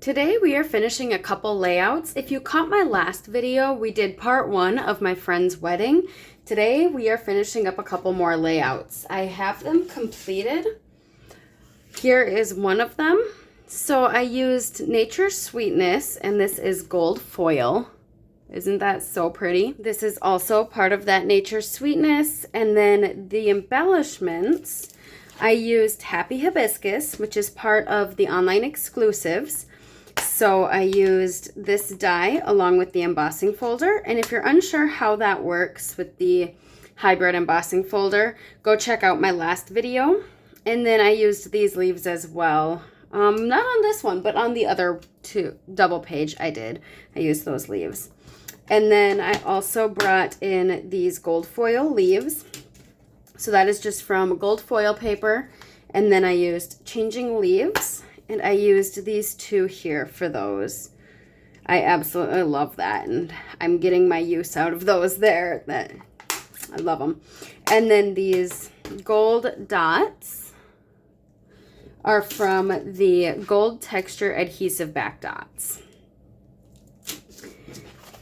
Today we are finishing a couple layouts. If you caught my last video, we did part 1 of my friend's wedding. Today we are finishing up a couple more layouts. I have them completed. Here is one of them. So I used Nature's Sweetness, and this is gold foil. Isn't that so pretty? This is also part of that Nature's Sweetness. And then the embellishments, I used Happy Hibiscus, which is part of the online exclusives. So I used this die along with the embossing folder. And if you're unsure how that works with the hybrid embossing folder, go check out my last video. And then I used these leaves as well. Not on this one, but on the other two double page I used those leaves. And then I also brought in these gold foil leaves. So that is just from gold foil paper. And then I used Changing Leaves. And I used these two here for those. I absolutely love that. And I'm getting my use out of those there. I love them. And then these gold dots are from the Gold Texture Adhesive Back Dots.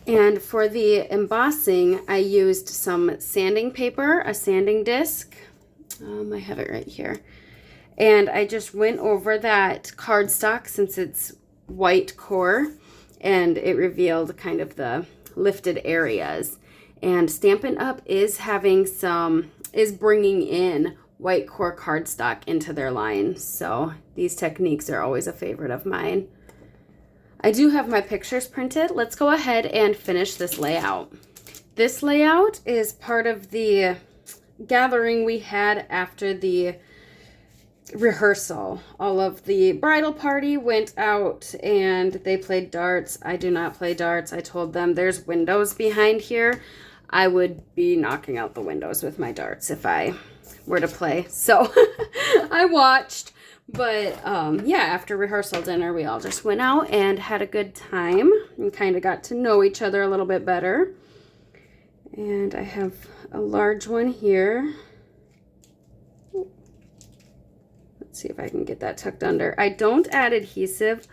And for the embossing, I used some sanding paper, a sanding disc. I have it right here. And I just went over that cardstock since it's white core, and it revealed kind of the lifted areas. And Stampin' Up! Is bringing in white core cardstock into their line. So these techniques are always a favorite of mine. I do have my pictures printed. Let's go ahead and finish this layout. This layout is part of the gathering we had after the rehearsal. All of the bridal party went out and they played darts. I do not play darts. I told them there's windows behind here. I would be knocking out the windows with my darts if I were to play. So I watched. But yeah, after rehearsal dinner, we all just went out and had a good time and kind of got to know each other a little bit better. And I have a large one here. Let's see if I can get that tucked under. I don't add adhesive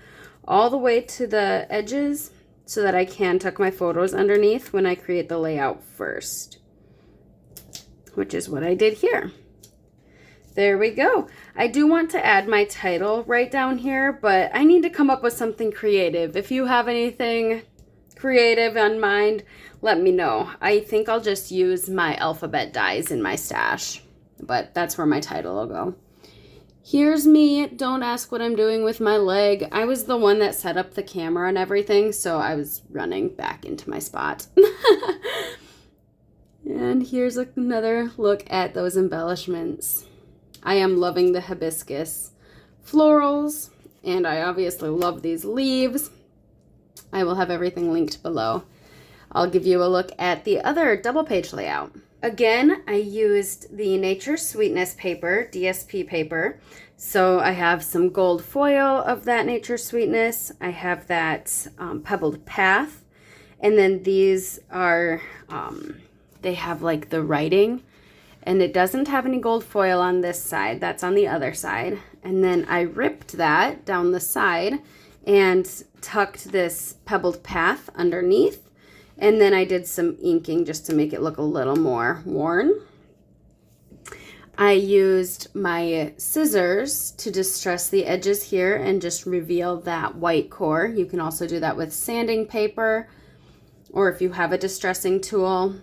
all the way to the edges so that I can tuck my photos underneath when I create the layout first, which is what I did here. There we go. I do want to add my title right down here, but I need to come up with something creative. If you have anything creative on mind, let me know. I think I'll just use my alphabet dies in my stash, but that's where my title will go. Here's me. Don't ask what I'm doing with my leg. I was the one that set up the camera and everything, so I was running back into my spot. And here's another look at those embellishments. I am loving the hibiscus florals, and I obviously love these leaves. I will have everything linked below. I'll give you a look at the other double page layout. Again, I used the Nature's Sweetness paper, DSP paper. So I have some gold foil of that Nature's Sweetness. I have that Pebbled Path. And then these are, they have like the writing. And it doesn't have any gold foil on this side. That's on the other side. And then I ripped that down the side and tucked this Pebbled Path underneath. And then I did some inking just to make it look a little more worn. I used my scissors to distress the edges here and just reveal that white core. You can also do that with sanding paper or if you have a distressing tool.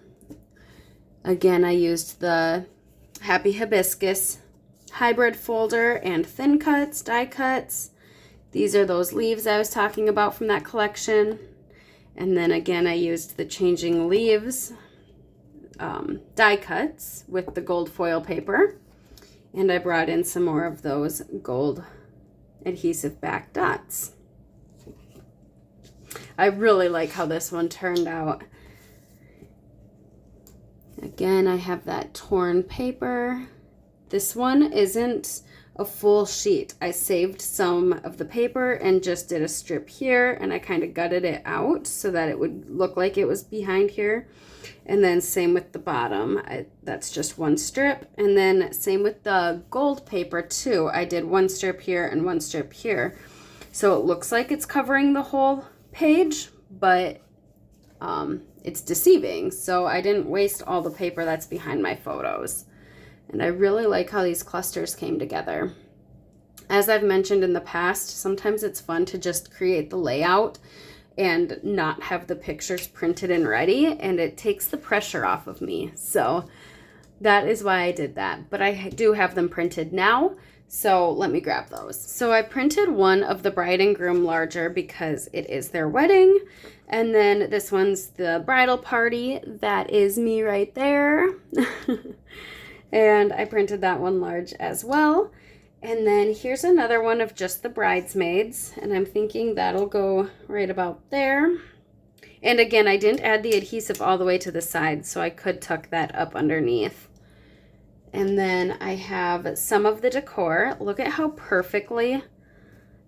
Again, I used the Happy Hibiscus hybrid folder and thin cuts, die cuts. These are those leaves I was talking about from that collection. And then again, I used the Changing Leaves die cuts with the gold foil paper. And I brought in some more of those gold adhesive back dots. I really like how this one turned out. Again, I have that torn paper. This one isn't a full sheet. I saved some of the paper and just did a strip here, and I kind of gutted it out so that it would look like it was behind here. And then same with the bottom. That's just one strip. And then same with the gold paper too. I did one strip here and one strip here. So it looks like it's covering the whole page, but it's deceiving. So I didn't waste all the paper that's behind my photos. And I really like how these clusters came together. As I've mentioned in the past, sometimes it's fun to just create the layout and not have the pictures printed and ready, and it takes the pressure off of me. So that is why I did that. But I do have them printed now, so let me grab those. So I printed one of the bride and groom larger because it is their wedding. And then this one's the bridal party. That is me right there. And I printed that one large as well. And then here's another one of just the bridesmaids. And I'm thinking that'll go right about there. And again, I didn't add the adhesive all the way to the side, so I could tuck that up underneath. And then I have some of the decor. Look at how perfectly.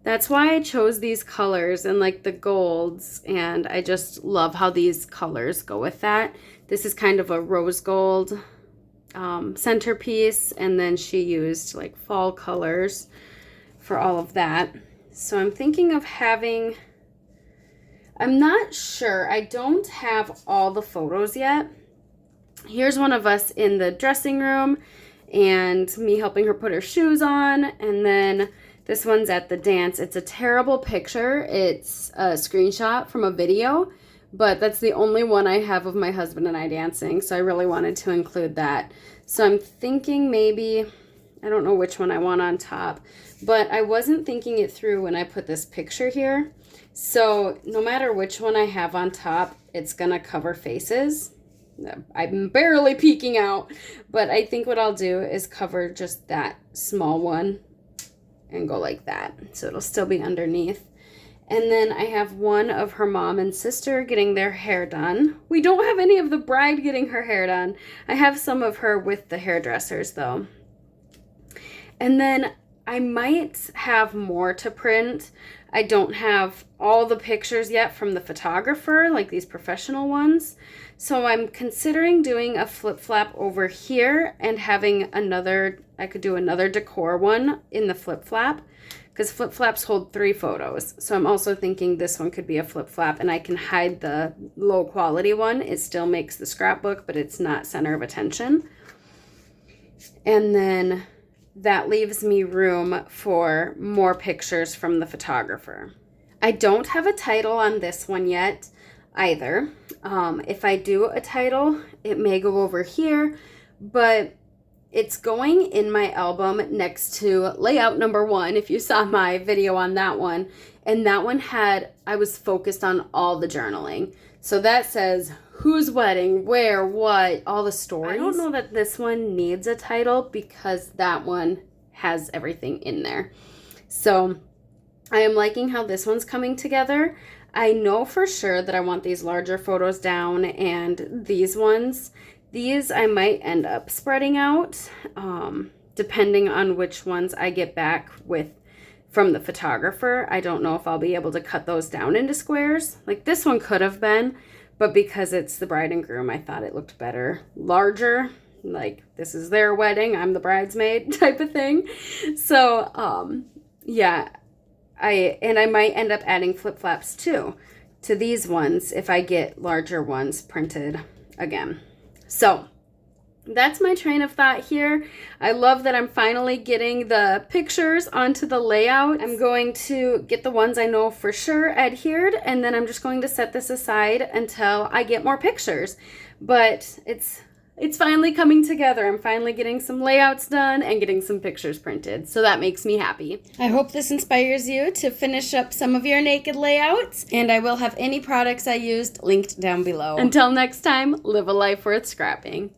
That's why I chose these colors and like the golds. And I just love how these colors go with that. This is kind of a rose gold centerpiece, and then she used like fall colors for all of that. So I'm thinking of having, I'm not sure, I don't have all the photos yet. Here's one of us in the dressing room and me helping her put her shoes on, and then this one's at the dance. It's a terrible picture. It's a screenshot from a video, but that's the only one I have of my husband and I dancing, so I really wanted to include that. So I'm thinking maybe, I don't know which one I want on top, but I wasn't thinking it through when I put this picture here. So no matter which one I have on top, it's gonna cover faces. I'm barely peeking out, but I think what I'll do is cover just that small one and go like that. So it'll still be underneath. And then I have one of her mom and sister getting their hair done. We don't have any of the bride getting her hair done. I have some of her with the hairdressers though. And then I might have more to print. I don't have all the pictures yet from the photographer, like these professional ones. So I'm considering doing a flip-flap over here and having another, I could do another decor one in the flip-flap, because flip-flaps hold 3 photos. So I'm also thinking this one could be a flip-flap, and I can hide the low quality one. It still makes the scrapbook, but it's not center of attention. And then that leaves me room for more pictures from the photographer. I don't have a title on this one yet either. If I do a title, it may go over here, but it's going in my album next to layout number 1, if you saw my video on that one. And that one had, I was focused on all the journaling. So that says whose wedding, where, what, all the stories. I don't know that this one needs a title because that one has everything in there. So I am liking how this one's coming together. I know for sure that I want these larger photos down, and these ones, these I might end up spreading out, depending on which ones I get back with from the photographer. I don't know if I'll be able to cut those down into squares. Like this one could have been, but because it's the bride and groom, I thought it looked better larger. Like this is their wedding, I'm the bridesmaid type of thing. So yeah, I might end up adding flip-flaps too to these ones if I get larger ones printed again. So that's my train of thought here. I love that I'm finally getting the pictures onto the layout. I'm going to get the ones I know for sure adhered, and then I'm just going to set this aside until I get more pictures. But it's finally coming together. I'm finally getting some layouts done and getting some pictures printed. So that makes me happy. I hope this inspires you to finish up some of your naked layouts. And I will have any products I used linked down below. Until next time, live a life worth scrapping.